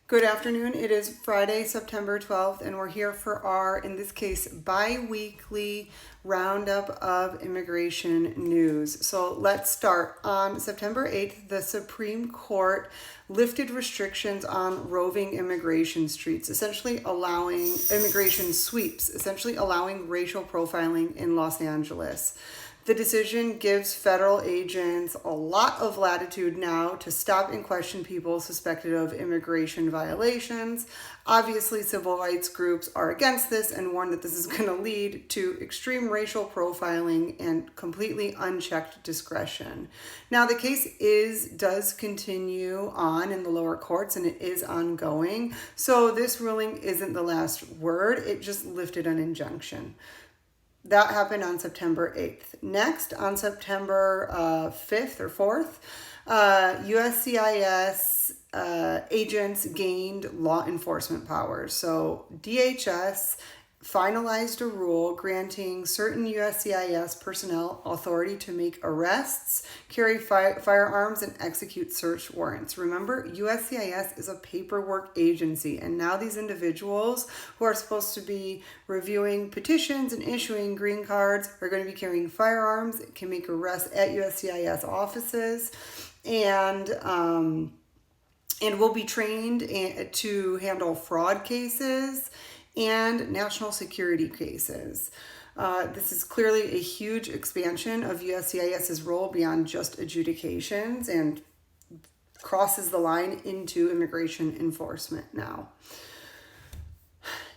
Good afternoon. It is Friday, September 12th, and we're here for our, in this case, bi-weekly roundup of immigration news. So let's start. On September 8th, the Supreme Court lifted restrictions on roving immigration streets, essentially allowing immigration sweeps, essentially allowing racial profiling in Los Angeles. The decision gives federal agents a lot of latitude now to stop and question people suspected of immigration violations. Obviously, civil rights groups are against this and warn that this is going to lead to extreme racial profiling and completely unchecked discretion. Now, the case does continue on in the lower courts and it is ongoing. So this ruling isn't the last word. It just lifted an injunction. That happened on September 8th. Next, on September 5th or 4th, USCIS agents gained law enforcement powers. So DHS finalized a rule granting certain USCIS personnel authority to make arrests, carry firearms, and execute search warrants. Remember, USCIS is a paperwork agency, and now these individuals who are supposed to be reviewing petitions and issuing green cards are going to be carrying firearms, can make arrests at USCIS offices, and will be trained to handle fraud cases and national security cases. This is clearly a huge expansion of USCIS's role beyond just adjudications and crosses the line into immigration enforcement now.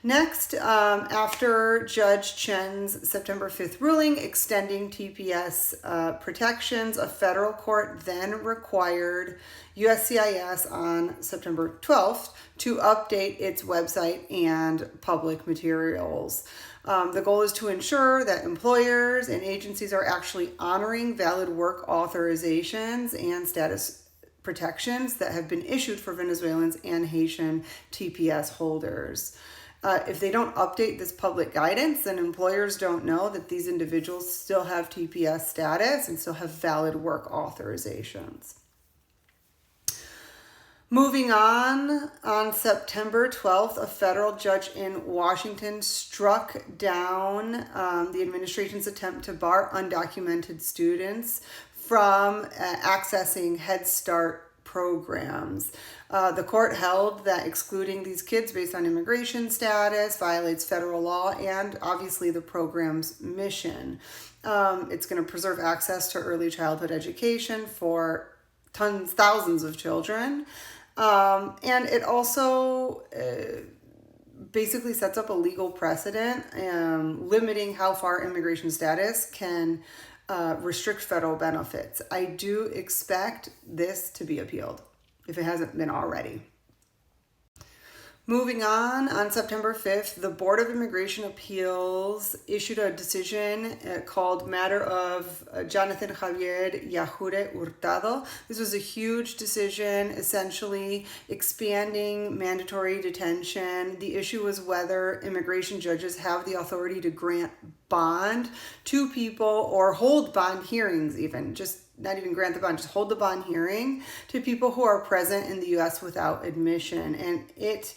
Next, after Judge Chen's September 5th ruling extending TPS protections, a federal court then required USCIS on September 12th to update its website and public materials. The goal is to ensure that employers and agencies are actually honoring valid work authorizations and status protections that have been issued for Venezuelans and Haitian TPS holders. If they don't update this public guidance, then employers don't know that these individuals still have TPS status and still have valid work authorizations. Moving on September 12th, a federal judge in Washington struck down the administration's attempt to bar undocumented students from accessing Head Start programs. The court held that excluding these kids based on immigration status violates federal law and obviously the program's mission. It's going to preserve access to early childhood education for thousands of children. And it also basically sets up a legal precedent limiting how far immigration status can restrict federal benefits. I do expect this to be appealed if it hasn't been already. Moving on September 5th, the Board of Immigration Appeals issued a decision called Matter of Jonathan Javier Yahure Hurtado. This was a huge decision, essentially expanding mandatory detention. The issue was whether immigration judges have the authority to grant bond to people or hold bond hearings even, just not even grant the bond, just hold the bond hearing to people who are present in the U.S. without admission. And it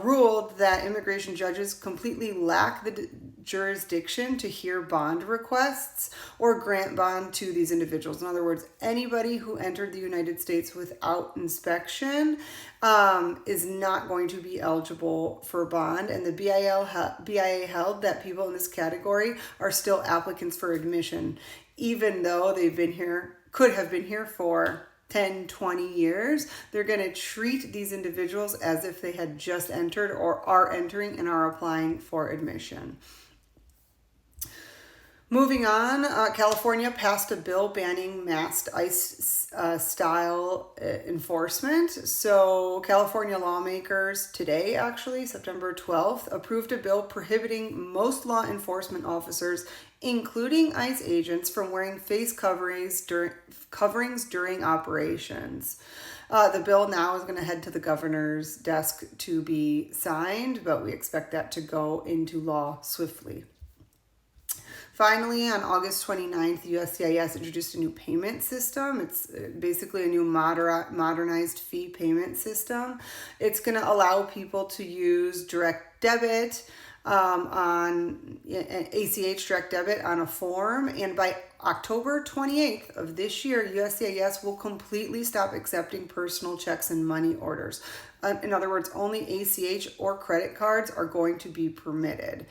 ruled that immigration judges completely lack the jurisdiction to hear bond requests or grant bond to these individuals. In other words, anybody who entered the United States without inspection is not going to be eligible for bond. And the BIA held that people in this category are still applicants for admission, even though could have been here for 10, 20 years. They're going to treat these individuals as if they had just entered or are entering and are applying for admission. Moving on, California passed a bill banning masked ICE-style enforcement. So California lawmakers today, actually, September 12th, approved a bill prohibiting most law enforcement officers, including ICE agents, from wearing face coverings during operations. The bill now is going to head to the governor's desk to be signed, but we expect that to go into law swiftly. Finally, on August 29th, USCIS introduced a new payment system. It's basically a new modernized fee payment system. It's going to allow people to use direct debit on ACH direct debit on a form, and by October 28th of this year, USCIS will completely stop accepting personal checks and money orders. In other words, only ACH or credit cards are going to be permitted.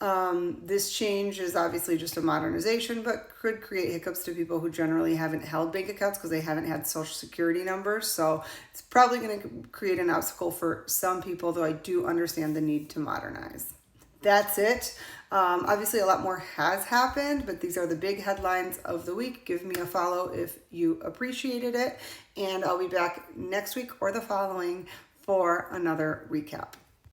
This change is obviously just a modernization, but could create hiccups to people who generally haven't held bank accounts because they haven't had social security numbers. So it's probably going to create an obstacle for some people, though I do understand the need to modernize. That's it. Obviously, a lot more has happened, but these are the big headlines of the week. Give me a follow if you appreciated it, and I'll be back next week or the following for another recap.